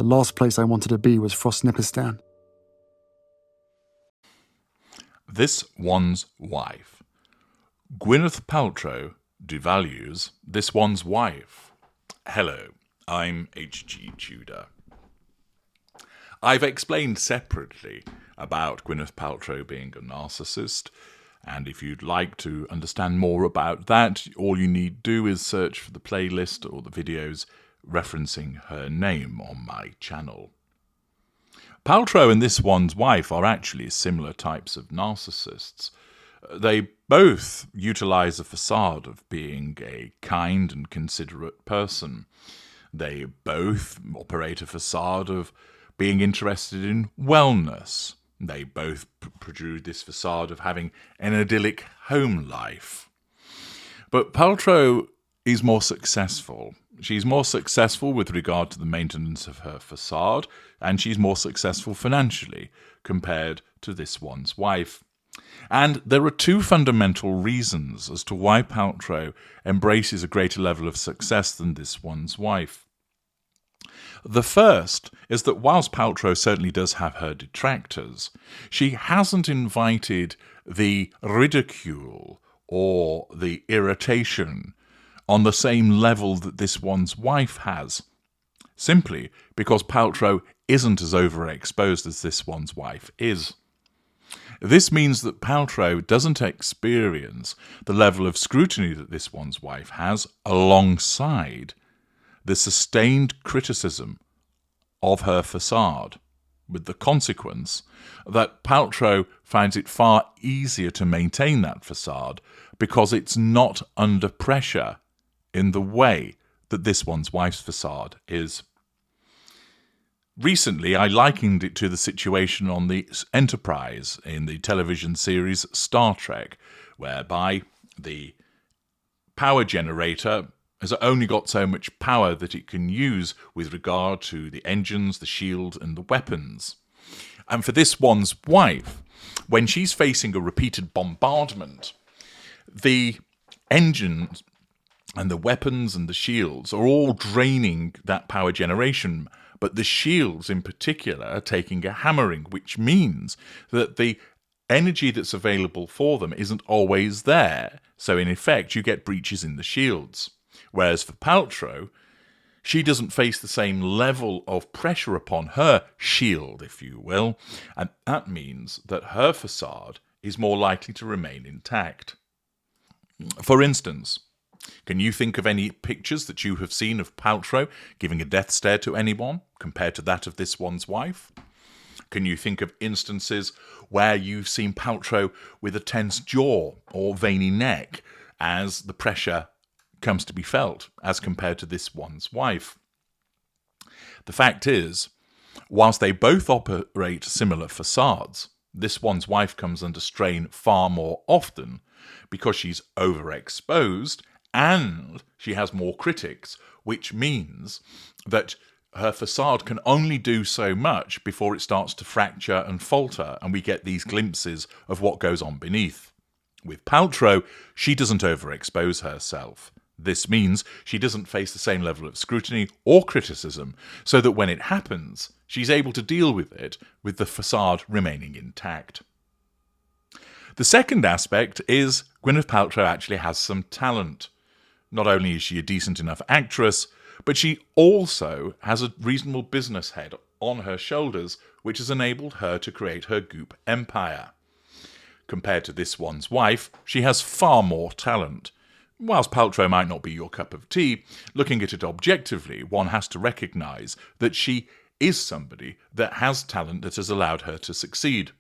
The last place I wanted to be was Frostnipistan. This one's wife. Gwyneth Paltrow devalues this one's wife. Hello, I'm HG Tudor. I've explained separately about Gwyneth Paltrow being a narcissist, and if you'd like to understand more about that, all you need do is search for the playlist or the videos referencing her name on my channel. Paltrow and this one's wife are actually similar types of narcissists. They both utilize a facade of being a kind and considerate person. They both operate a facade of being interested in wellness. They both protrude this facade of having an idyllic home life. But Paltrow is more successful. She's more successful with regard to the maintenance of her facade, and she's more successful financially compared to this one's wife. And there are two fundamental reasons as to why Paltrow embraces a greater level of success than this one's wife. The first is that whilst Paltrow certainly does have her detractors, she hasn't invited the ridicule or the irritation on the same level that this one's wife has, simply because Paltrow isn't as overexposed as this one's wife is. This means that Paltrow doesn't experience the level of scrutiny that this one's wife has alongside the sustained criticism of her facade, with the consequence that Paltrow finds it far easier to maintain that facade because it's not under pressure in the way that this one's wife's facade is. Recently, I likened it to the situation on the Enterprise in the television series Star Trek, whereby the power generator has only got so much power that it can use with regard to the engines, the shield, and the weapons. And for this one's wife, when she's facing a repeated bombardment, the engines and the weapons and the shields are all draining that power generation, but the shields in particular are taking a hammering, which means that the energy that's available for them isn't always there. So in effect, you get breaches in the shields. Whereas for Paltrow, she doesn't face the same level of pressure upon her shield, if you will, and that means that her facade is more likely to remain intact. For instance, can you think of any pictures that you have seen of Paltrow giving a death stare to anyone compared to that of this one's wife? Can you think of instances where you've seen Paltrow with a tense jaw or veiny neck as the pressure comes to be felt as compared to this one's wife? The fact is, whilst they both operate similar facades, this one's wife comes under strain far more often because she's overexposed and she has more critics, which means that her facade can only do so much before it starts to fracture and falter, and we get these glimpses of what goes on beneath. With Paltrow, she doesn't overexpose herself. This means she doesn't face the same level of scrutiny or criticism, so that when it happens, she's able to deal with it with the facade remaining intact. The second aspect is Gwyneth Paltrow actually has some talent. Not only is she a decent enough actress, but she also has a reasonable business head on her shoulders, which has enabled her to create her Goop empire. Compared to this one's wife, she has far more talent. Whilst Paltrow might not be your cup of tea, looking at it objectively, one has to recognise that she is somebody that has talent that has allowed her to succeed.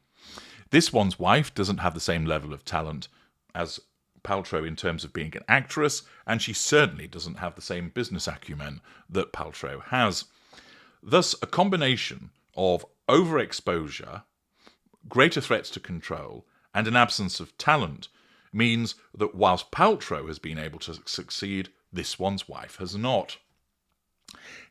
This one's wife doesn't have the same level of talent as Paltrow in terms of being an actress, and she certainly doesn't have the same business acumen that Paltrow has. Thus, a combination of overexposure, greater threats to control, and an absence of talent means that whilst Paltrow has been able to succeed, this one's wife has not.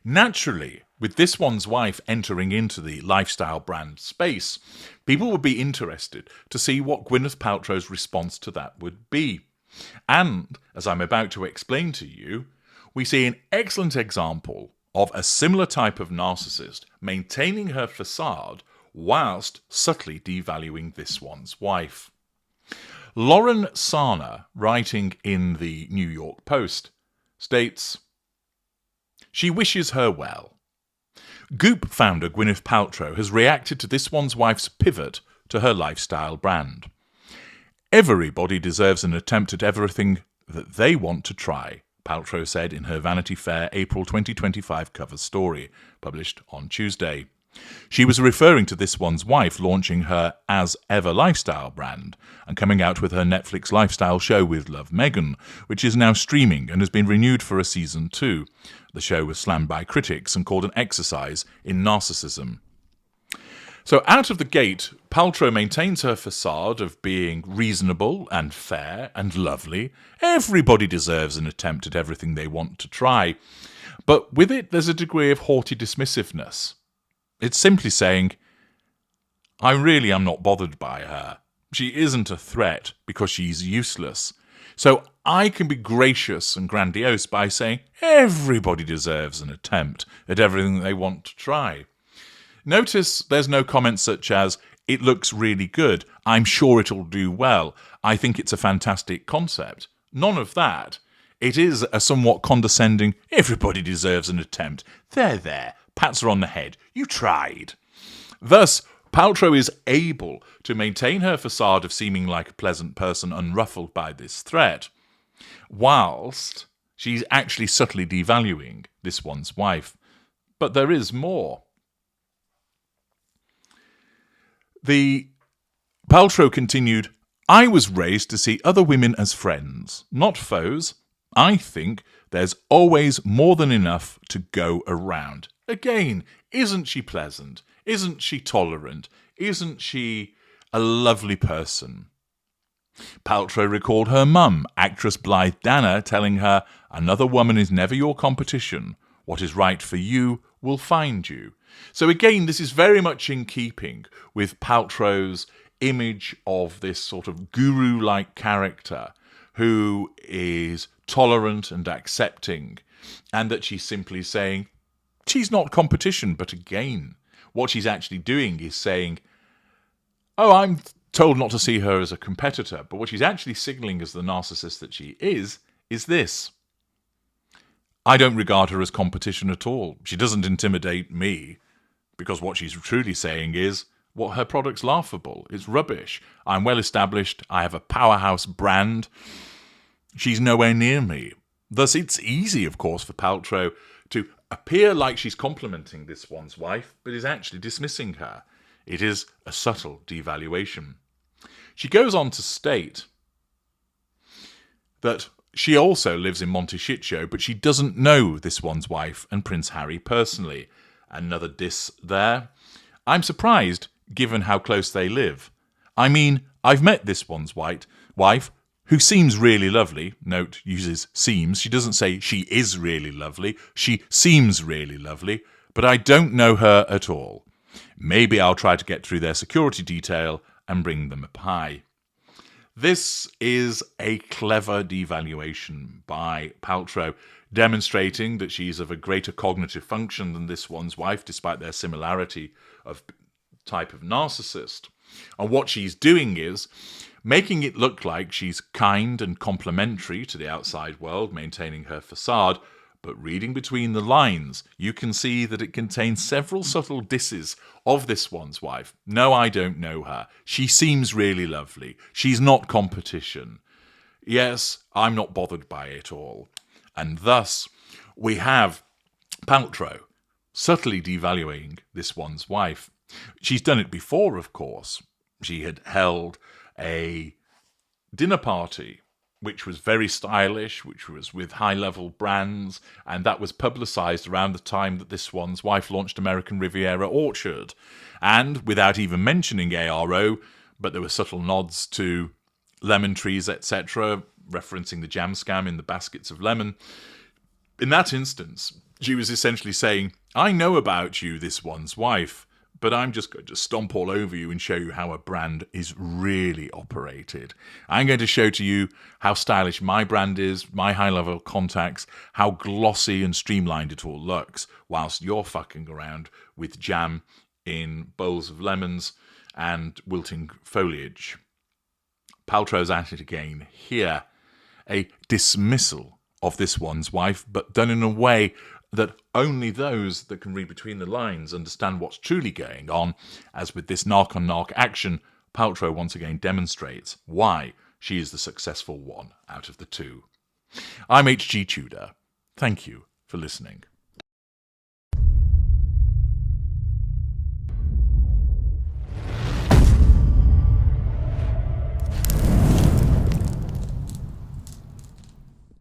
Naturally, with this one's wife entering into the lifestyle brand space, people would be interested to see what Gwyneth Paltrow's response to that would be. And, as I'm about to explain to you, we see an excellent example of a similar type of narcissist maintaining her facade whilst subtly devaluing this one's wife. Lauren Sarna, writing in the New York Post, states, "She wishes her well. Goop founder Gwyneth Paltrow has reacted to this one's wife's pivot to her lifestyle brand. Everybody deserves an attempt at everything that they want to try," Paltrow said in her Vanity Fair April 2025 cover story, published on Tuesday. She was referring to this one's wife launching her As Ever lifestyle brand and coming out with her Netflix lifestyle show with Love Meghan, which is now streaming and has been renewed for a season 2. The show was slammed by critics and called an exercise in narcissism. So out of the gate, Paltrow maintains her facade of being reasonable and fair and lovely. Everybody deserves an attempt at everything they want to try. But with it, there's a degree of haughty dismissiveness. It's simply saying, I really am not bothered by her. She isn't a threat because she's useless. So I can be gracious and grandiose by saying everybody deserves an attempt at everything they want to try. Notice there's no comments such as, it looks really good, I'm sure it'll do well, I think it's a fantastic concept. None of that. It is a somewhat condescending, everybody deserves an attempt. There, pats her on the head, you tried. Thus, Paltrow is able to maintain her facade of seeming like a pleasant person unruffled by this threat, whilst she's actually subtly devaluing this one's wife. But there is more. The Paltrow continued, I was raised to see other women as friends, not foes. I think there's always more than enough to go around. Again, isn't she pleasant? Isn't she tolerant? Isn't she a lovely person? Paltrow recalled her mum, actress Blythe Danner, telling her, another woman is never your competition. What is right for you will find you. So again, this is very much in keeping with Paltrow's image of this sort of guru-like character who is tolerant and accepting, and that she's simply saying, she's not competition, but again, what she's actually doing is saying, oh, I'm told not to see her as a competitor, but what she's actually signalling as the narcissist that she is this. I don't regard her as competition at all. She doesn't intimidate me, because what she's truly saying is, well, her product's laughable. It's rubbish. I'm well established. I have a powerhouse brand. She's nowhere near me. Thus, it's easy, of course, for Paltrow to appear like she's complimenting this one's wife, but is actually dismissing her. It is a subtle devaluation. She goes on to state that she also lives in Monteshitshow, but she doesn't know this one's wife and Prince Harry personally. Another diss there. I'm surprised, given how close they live. I mean, I've met this one's wife, who seems really lovely. Note, uses seems. She doesn't say she is really lovely. She seems really lovely, but I don't know her at all. Maybe I'll try to get through their security detail and bring them a pie. This is a clever devaluation by Paltrow, demonstrating that she's of a greater cognitive function than this one's wife, despite their similarity of type of narcissist. And what she's doing is making it look like she's kind and complimentary to the outside world, maintaining her facade, but reading between the lines, you can see that it contains several subtle disses of this one's wife. No, I don't know her. She seems really lovely. She's not competition. Yes, I'm not bothered by it all. And thus, we have Paltrow subtly devaluing this one's wife. She's done it before, of course. She had held a dinner party which was very stylish, which was with high-level brands, and that was publicised around the time that this one's wife launched American Riviera Orchard. And without even mentioning ARO, but there were subtle nods to lemon trees, etc., referencing the jam scam in the baskets of lemon. In that instance, she was essentially saying, I know about you, this one's wife, But I'm just going to stomp all over you and show you how a brand is really operated. I'm going to show to you how stylish my brand is, my high-level contacts, how glossy and streamlined it all looks, whilst you're fucking around with jam in bowls of lemons and wilting foliage. Paltrow's at it again here. A dismissal of this one's wife, but done in a way that only those that can read between the lines understand what's truly going on, as with this narc-on-narc action, Paltrow once again demonstrates why she is the successful one out of the two. I'm HG Tudor. Thank you for listening.